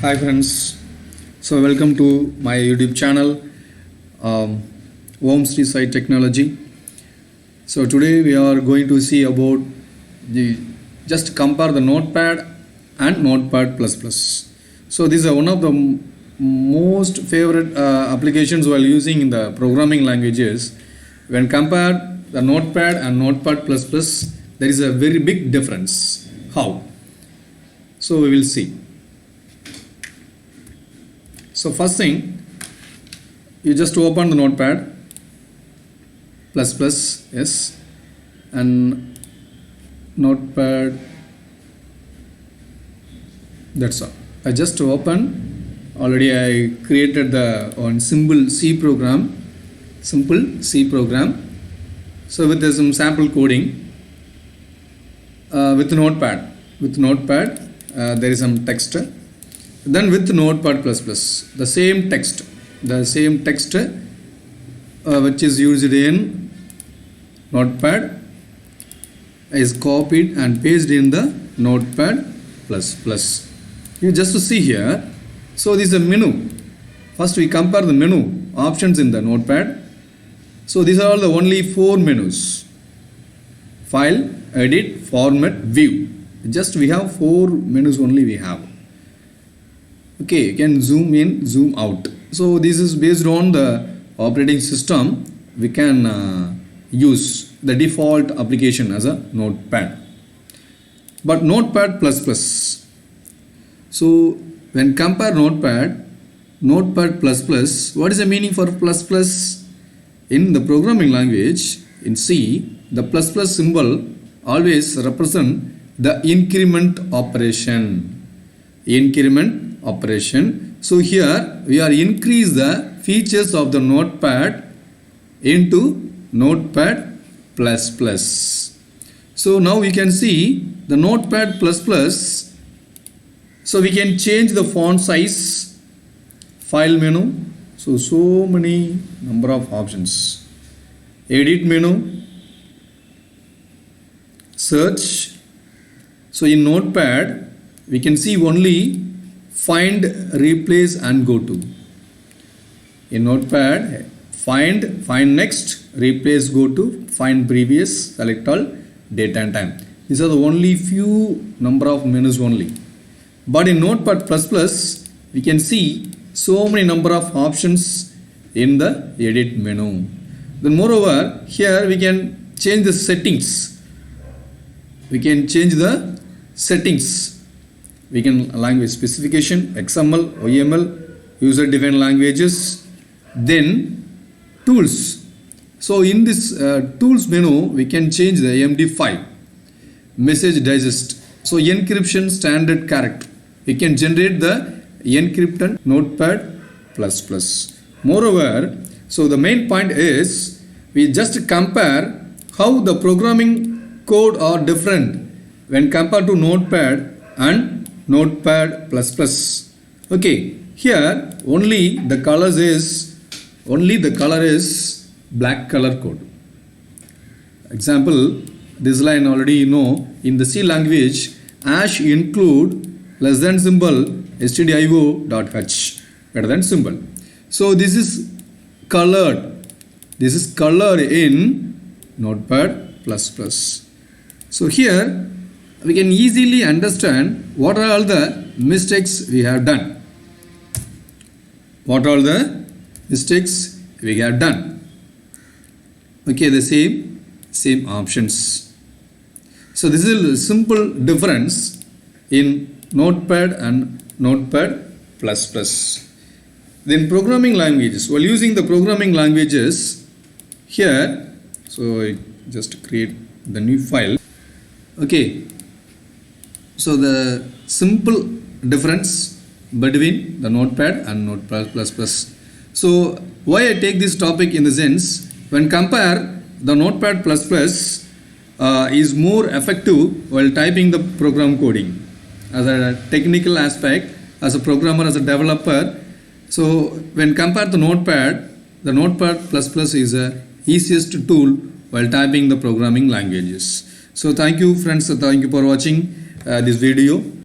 Hi friends, so welcome to my YouTube channel Sri Sai Technology. So today we are going to see about just compare the Notepad and Notepad++. So this is one of the most favorite applications while using in the programming languages. When compare the Notepad and Notepad++, there is a very big difference. How? So we will see. So first thing, you just open the Notepad yes, and Notepad. That's all. I just open. Already I created the one simple C program. So with some sample coding with Notepad. There is some text. Then with Notepad++, the same text which is used in Notepad is copied and pasted in the Notepad++. You just see here. So this is a menu. First we compare the menu options in the Notepad. So these are all the only 4 menus: file, edit, format, view. Just we have 4 menus only we have. Okay, you can zoom in, zoom out. So this is based on the operating system. We can use the default application as a Notepad. But Notepad++. So when compare Notepad++, what is the meaning for plus? In the programming language, in C, the plus symbol always represent the increment operation. So here we are increase the features of the Notepad into Notepad++. So now we can see the Notepad++. So we can change the font size, file menu. So many number of options. Edit menu, search. So in Notepad we can see only find, replace and go to. In Notepad, find next, replace, go to, find previous, select all, date and time. These are the only few number of menus only. But in Notepad++, we can see so many number of options in the edit menu. Then moreover, here we can change the settings. We can language specification, XML, YML, user defined languages. Then tools. So in this tools menu, we can change the MD5, message digest. So encryption standard character. We can generate the encrypted Notepad++. Moreover, so the main point is we just compare how the programming code are different when compared to Notepad and Notepad++. Okay, here only the color is black color code. Example, this line already you know, in the C language, hash include less than symbol stdio.h better than symbol. So this is colored. This is colored in Notepad++. So here we can easily understand what are all the mistakes we have done. Okay, the same options. So this is a simple difference in Notepad and Notepad++. Then programming languages. While using the programming languages here, so I just create the new file. Okay. So the simple difference between the Notepad and Notepad++. So why I take this topic in the sense, when compare the Notepad++ is more effective while typing the program coding. As a technical aspect, as a programmer, as a developer. So when compared to Notepad, the Notepad++ is the easiest tool while typing the programming languages. So thank you friends, thank you for watching this video.